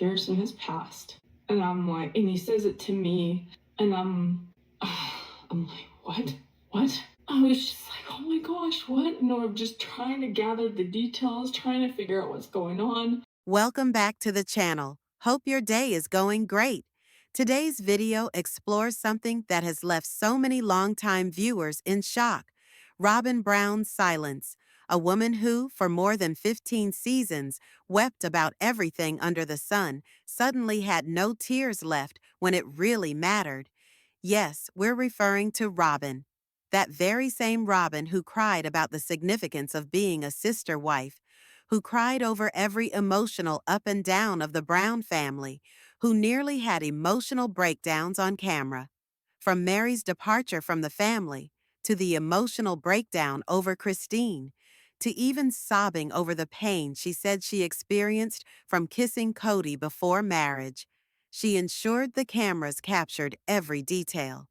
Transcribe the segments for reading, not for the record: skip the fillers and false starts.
Garrison has passed. And I'm like, and he says it to me, and I'm like, what? What? I was just like, oh my gosh, what? I'm just trying to gather the details, trying to figure out what's going on. Welcome back to the channel. Hope your day is going great. Today's video explores something that has left so many longtime viewers in shock. Robyn Brown's silence, a woman who, for more than 15 seasons, wept about everything under the sun, suddenly had no tears left when it really mattered. Yes, we're referring to Robyn. That very same Robyn who cried about the significance of being a sister wife, who cried over every emotional up and down of the Brown family, who nearly had emotional breakdowns on camera. From Meri's departure from the family, to the emotional breakdown over Christine, to even sobbing over the pain she said she experienced from kissing Kody before marriage, she ensured the cameras captured every detail.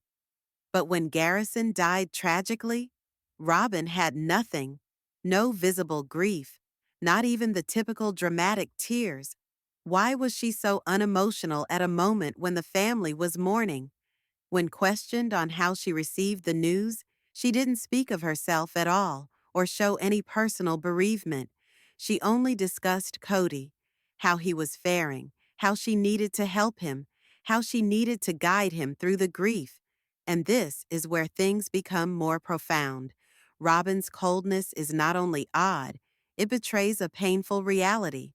But when Garrison died tragically, Robyn had nothing, no visible grief, not even the typical dramatic tears. Why was she so unemotional at a moment when the family was mourning? When questioned on how she received the news, she didn't speak of herself at all or show any personal bereavement. She only discussed Kody, how he was faring, how she needed to help him, how she needed to guide him through the grief. And this is where things become more profound. Robyn's coldness is not only odd, it betrays a painful reality.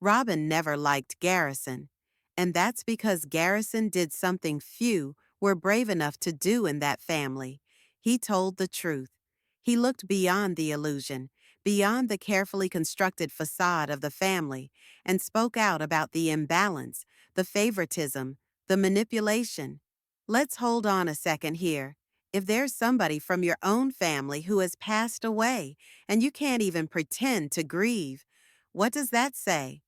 Robyn never liked Garrison, and that's because Garrison did something few were brave enough to do in that family. He told the truth. He looked beyond the illusion, beyond the carefully constructed facade of the family, and spoke out about the imbalance, the favoritism, the manipulation. Let's hold on a second here. If there's somebody from your own family who has passed away and you can't even pretend to grieve, what does that say?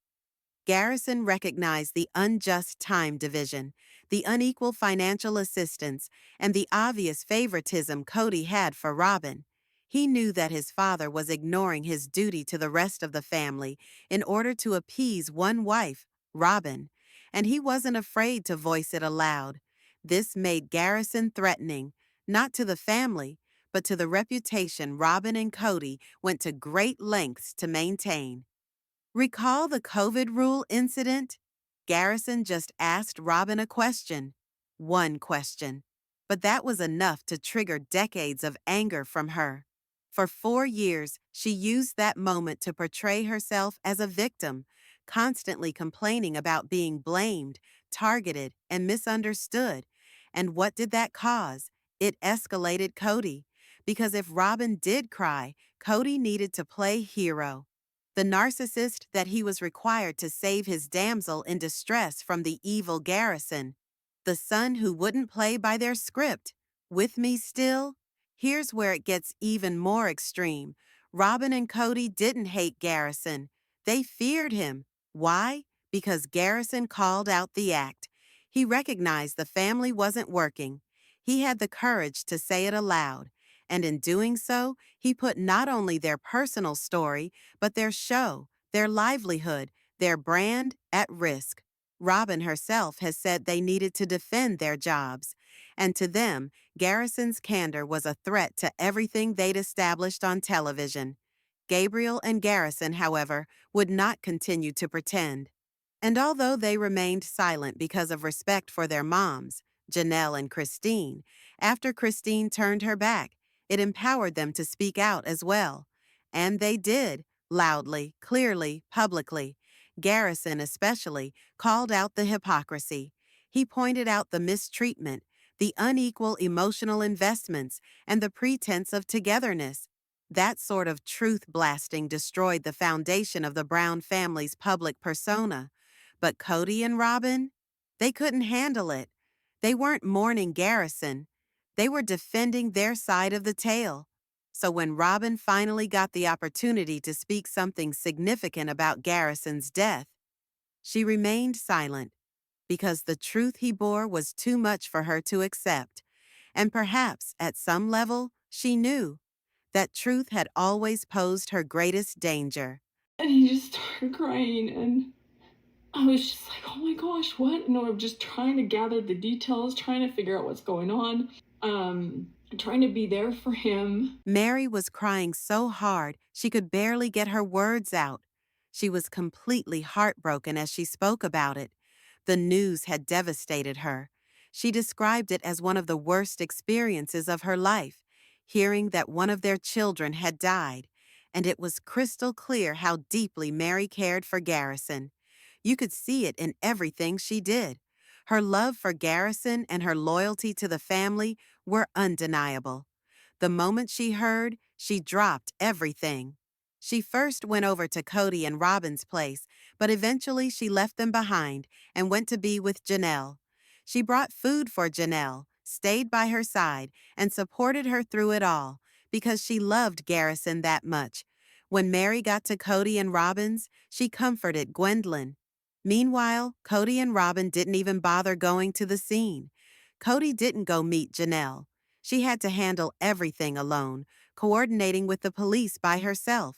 Garrison recognized the unjust time division, the unequal financial assistance, and the obvious favoritism Kody had for Robyn. He knew that his father was ignoring his duty to the rest of the family in order to appease one wife, Robyn, and he wasn't afraid to voice it aloud. This made Garrison threatening, not to the family, but to the reputation Robyn and Kody went to great lengths to maintain. Recall the COVID rule incident? Garrison just asked Robyn a question. One question. But that was enough to trigger decades of anger from her. For 4 years, she used that moment to portray herself as a victim, constantly complaining about being blamed, targeted, and misunderstood. And what did that cause? It escalated Kody. Because if Robyn did cry, Kody needed to play hero. The narcissist that he was required to save his damsel in distress from the evil Garrison. The son who wouldn't play by their script. With me still? Here's where it gets even more extreme. Robyn and Kody didn't hate Garrison. They feared him. Why? Because Garrison called out the act. He recognized the family wasn't working. He had the courage to say it aloud. And in doing so, he put not only their personal story, but their show, their livelihood, their brand at risk. Robyn herself has said they needed to defend their jobs. And to them, Garrison's candor was a threat to everything they'd established on television. Gabriel and Garrison, however, would not continue to pretend. And although they remained silent because of respect for their moms, Janelle and Christine, after Christine turned her back, it empowered them to speak out as well. And they did, loudly, clearly, publicly. Garrison, especially, called out the hypocrisy. He pointed out the mistreatment, the unequal emotional investments, and the pretense of togetherness. That sort of truth-blasting destroyed the foundation of the Brown family's public persona. But Kody and Robyn? They couldn't handle it. They weren't mourning Garrison. They were defending their side of the tale. So when Robyn finally got the opportunity to speak something significant about Garrison's death, she remained silent because the truth he bore was too much for her to accept. And perhaps, at some level, she knew that truth had always posed her greatest danger. And he just started crying, and I was just like, oh my gosh, what? No, I'm just trying to gather the details, trying to figure out what's going on, trying to be there for him. Meri was crying so hard she could barely get her words out. She was completely heartbroken as she spoke about it. The news had devastated her. She described it as one of the worst experiences of her life, hearing that one of their children had died, and it was crystal clear how deeply Meri cared for Garrison. You could see it in everything she did. Her love for Garrison and her loyalty to the family were undeniable. The moment she heard, she dropped everything. She first went over to Kody and Robyn's place, but eventually she left them behind and went to be with Janelle. She brought food for Janelle, stayed by her side, and supported her through it all because she loved Garrison that much. When Meri got to Kody and Robyn's, she comforted Gwendolyn. Meanwhile, Kody and Robyn didn't even bother going to the scene. Kody didn't go meet Janelle. She had to handle everything alone, coordinating with the police by herself.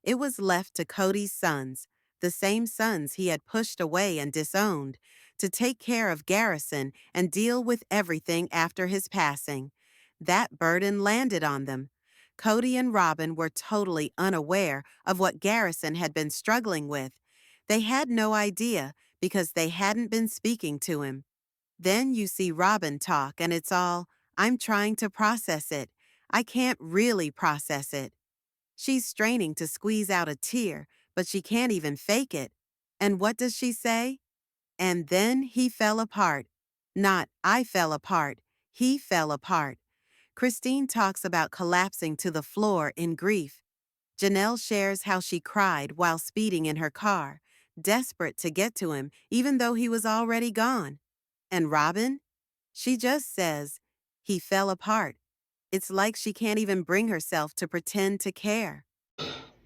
It was left to Kody's sons, the same sons he had pushed away and disowned, to take care of Garrison and deal with everything after his passing. That burden landed on them. Kody and Robyn were totally unaware of what Garrison had been struggling with. They had no idea because they hadn't been speaking to him. Then you see Robyn talk and it's all, I'm trying to process it. I can't really process it. She's straining to squeeze out a tear, but she can't even fake it. And what does she say? And then he fell apart. Not, I fell apart. He fell apart. Christine talks about collapsing to the floor in grief. Janelle shares how she cried while speeding in her car, desperate to get to him even though he was already gone. And Robyn? She just says, he fell apart. It's like she can't even bring herself to pretend to care.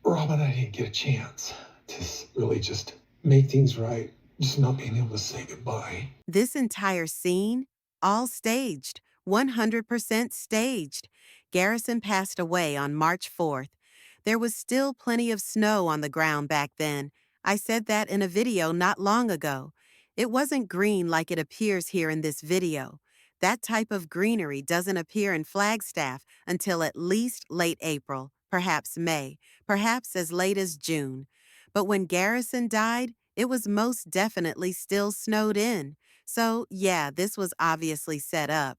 Robyn, I didn't get a chance to really just make things right, just not being able to say goodbye. This entire scene, all staged, 100% staged. Garrison passed away on March 4th. There was still plenty of snow on the ground back then. I said that in a video not long ago. It wasn't green like it appears here in this video. That type of greenery doesn't appear in Flagstaff until at least late April, perhaps May, perhaps as late as June. But when Garrison died, it was most definitely still snowed in. So, yeah, this was obviously set up.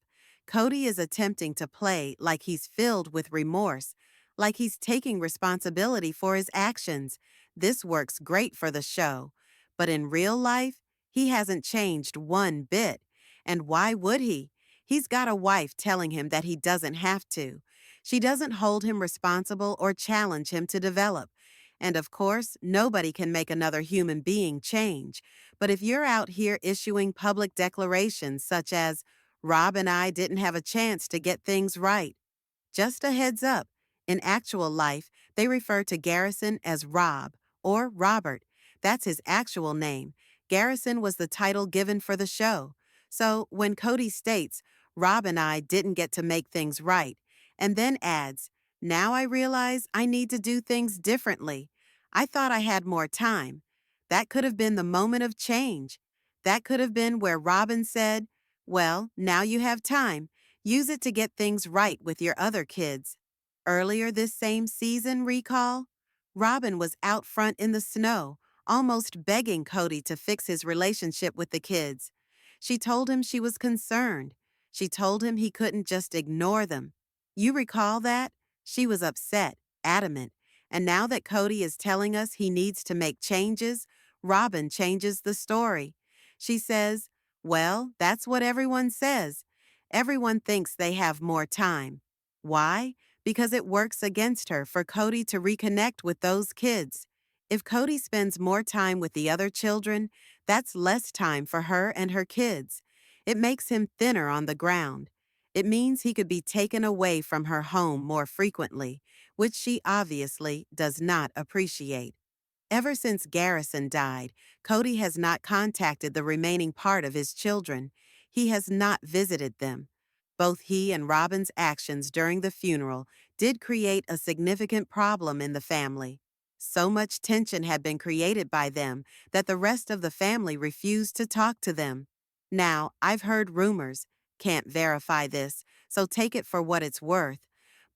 Kody is attempting to play like he's filled with remorse, like he's taking responsibility for his actions. This works great for the show. But in real life, he hasn't changed one bit. And why would he? He's got a wife telling him that he doesn't have to. She doesn't hold him responsible or challenge him to develop. And of course, nobody can make another human being change. But if you're out here issuing public declarations such as, Rob and I didn't have a chance to get things right, just a heads up, in actual life, they refer to Garrison as Rob or Robert. That's his actual name. Garrison was the title given for the show. So when Kody states, Rob and I didn't get to make things right, and then adds, now I realize I need to do things differently. I thought I had more time. That could have been the moment of change. That could have been where Robyn said, well, now you have time. Use it to get things right with your other kids. Earlier this same season, recall? Robyn was out front in the snow, almost begging Kody to fix his relationship with the kids. She told him she was concerned. She told him he couldn't just ignore them. You recall that? She was upset, adamant. And now that Kody is telling us he needs to make changes, Robyn changes the story. She says, well, that's what everyone says. Everyone thinks they have more time. Why? Because it works against her for Kody to reconnect with those kids. If Kody spends more time with the other children, that's less time for her and her kids. It makes him thinner on the ground. It means he could be taken away from her home more frequently, which she obviously does not appreciate. Ever since Garrison died, Kody has not contacted the remaining part of his children. He has not visited them. Both he and Robyn's actions during the funeral did create a significant problem in the family. So much tension had been created by them that the rest of the family refused to talk to them. Now, I've heard rumors, can't verify this, so take it for what it's worth,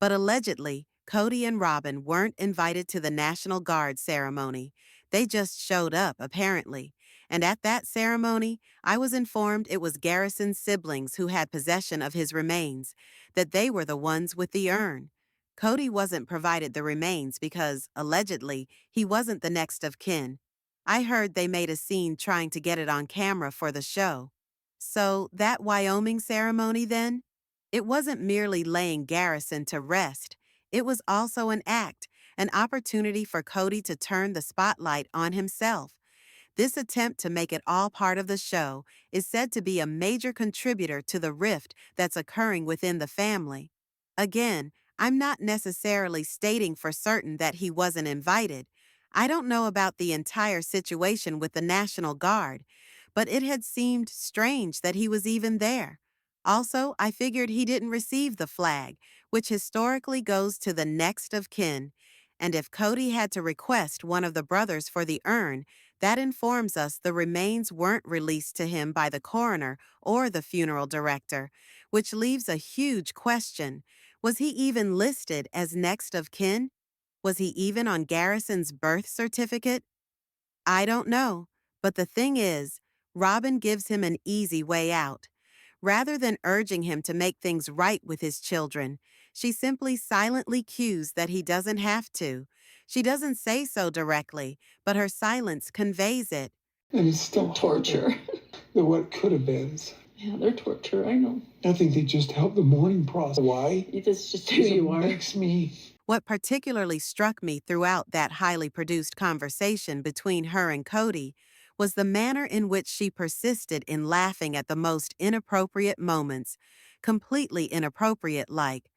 but allegedly, Kody and Robyn weren't invited to the National Guard ceremony. They just showed up, apparently. And at that ceremony, I was informed it was Garrison's siblings who had possession of his remains, that they were the ones with the urn. Kody wasn't provided the remains because, allegedly, he wasn't the next of kin. I heard they made a scene trying to get it on camera for the show. So, that Wyoming ceremony then? It wasn't merely laying Garrison to rest. It was also an act, an opportunity for Kody to turn the spotlight on himself. This attempt to make it all part of the show is said to be a major contributor to the rift that's occurring within the family. Again, I'm not necessarily stating for certain that he wasn't invited. I don't know about the entire situation with the National Guard, but it had seemed strange that he was even there. Also, I figured he didn't receive the flag, which historically goes to the next of kin. And if Kody had to request one of the brothers for the urn, that informs us the remains weren't released to him by the coroner or the funeral director, which leaves a huge question. Was he even listed as next of kin? Was he even on Garrison's birth certificate? I don't know, but the thing is, Robyn gives him an easy way out. Rather than urging him to make things right with his children, she simply silently cues that he doesn't have to. She doesn't say so directly, but her silence conveys it. And it's still Torture. the what could have been. Yeah, they're torture, I know. I think they just help the mourning process. Why? It's just who you are. Makes me. What particularly struck me throughout that highly produced conversation between her and Kody was the manner in which she persisted in laughing at the most inappropriate moments, completely inappropriate-like.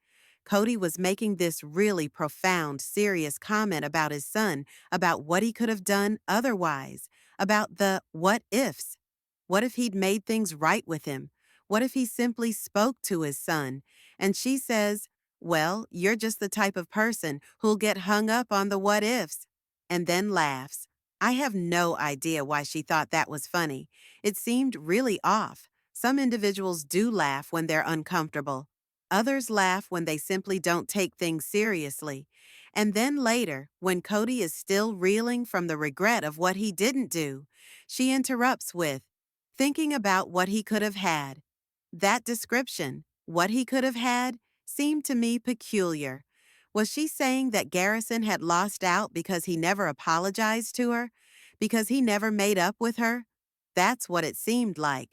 Kody was making this really profound, serious comment about his son, about what he could have done otherwise, about the what-ifs. What if he'd made things right with him? What if he simply spoke to his son? And she says, well, you're just the type of person who'll get hung up on the what-ifs, and then laughs. I have no idea why she thought that was funny. It seemed really off. Some individuals do laugh when they're uncomfortable. Others laugh when they simply don't take things seriously. And then later, when Kody is still reeling from the regret of what he didn't do, she interrupts with, thinking about what he could have had. That description, what he could have had, seemed to me peculiar. Was she saying that Garrison had lost out because he never apologized to her? Because he never made up with her? That's what it seemed like.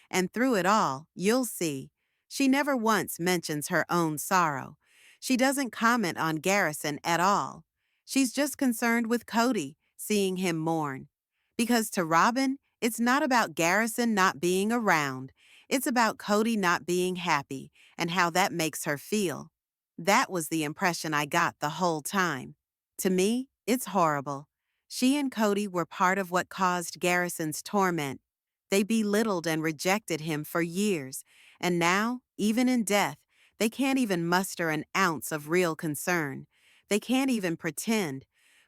And through it all, you'll see, she never once mentions her own sorrow. She doesn't comment on Garrison at all. She's just concerned with Kody, seeing him mourn. Because to Robyn, it's not about Garrison not being around. It's about Kody not being happy and how that makes her feel. That was the impression I got the whole time. To me, it's horrible. She and Kody were part of what caused Garrison's torment. They belittled and rejected him for years, and now, even in death, they can't even muster an ounce of real concern. They can't even pretend.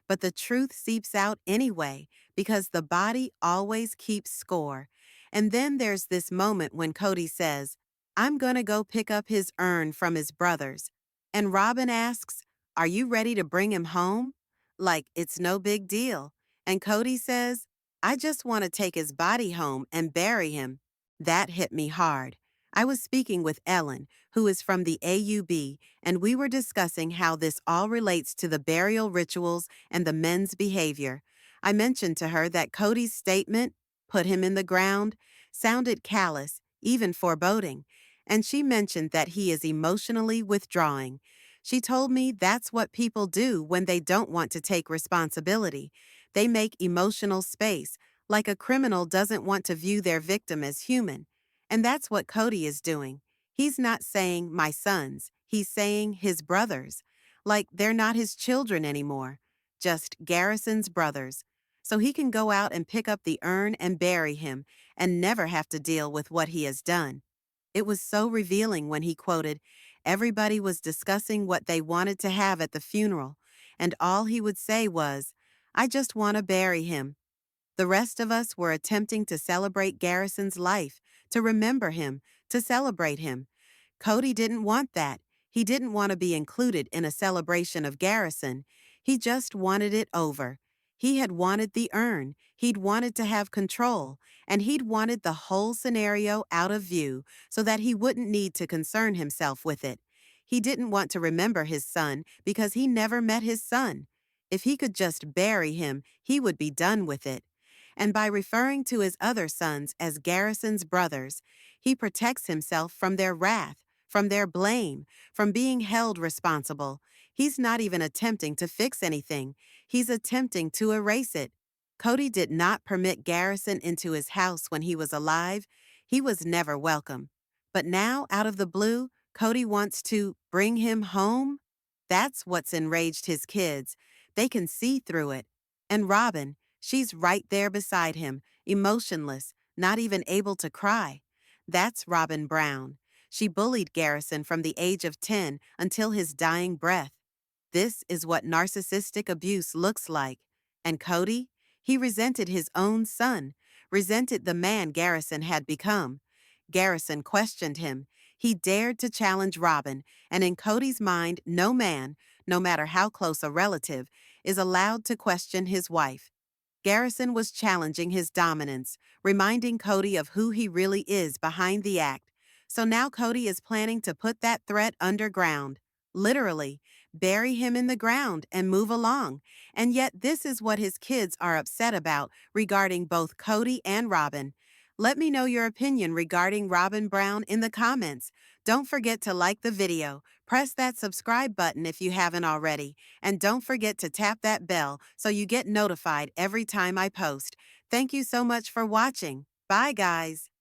But the truth seeps out anyway, because the body always keeps score. And then there's this moment when Kody says, I'm gonna go pick up his urn from his brothers. And Robyn asks, are you ready to bring him home? Like, it's no big deal. And Kody says, I just want to take his body home and bury him. That hit me hard. I was speaking with Ellen, who is from the AUB, and we were discussing how this all relates to the burial rituals and the men's behavior. I mentioned to her that Kody's statement, put him in the ground, sounded callous, even foreboding, and she mentioned that he is emotionally withdrawing. She told me that's what people do when they don't want to take responsibility. They make emotional space, like a criminal doesn't want to view their victim as human. And that's what Kody is doing. He's not saying my sons, he's saying his brothers. Like they're not his children anymore, just Garrison's brothers. So he can go out and pick up the urn and bury him and never have to deal with what he has done. It was so revealing when he quoted, everybody was discussing what they wanted to have at the funeral, and all he would say was, I just want to bury him. The rest of us were attempting to celebrate Garrison's life, to remember him, to celebrate him. Kody didn't want that. He didn't want to be included in a celebration of Garrison. He just wanted it over. He had wanted the urn. He'd wanted to have control. And he'd wanted the whole scenario out of view so that he wouldn't need to concern himself with it. He didn't want to remember his son because he never met his son. If he could just bury him, he would be done with it. And by referring to his other sons as Garrison's brothers, he protects himself from their wrath, from their blame, from being held responsible. He's not even attempting to fix anything. He's attempting to erase it. Kody did not permit Garrison into his house when he was alive. He was never welcome. But now, out of the blue, Kody wants to bring him home? That's what's enraged his kids. They can see through it. And Robyn, she's right there beside him, emotionless, not even able to cry. That's Robyn Brown. She bullied Garrison from the age of 10 until his dying breath. This is what narcissistic abuse looks like. And Kody? He resented his own son, resented the man Garrison had become. Garrison questioned him. He dared to challenge Robyn, and in Kody's mind, no man, no matter how close a relative, is allowed to question his wife. Garrison was challenging his dominance, reminding Kody of who he really is behind the act. So now Kody is planning to put that threat underground. Literally, bury him in the ground and move along. And yet this is what his kids are upset about regarding both Kody and Robyn. Let me know your opinion regarding Robyn Brown in the comments. Don't forget to like the video, press that subscribe button if you haven't already, and don't forget to tap that bell so you get notified every time I post. Thank you so much for watching. Bye, guys.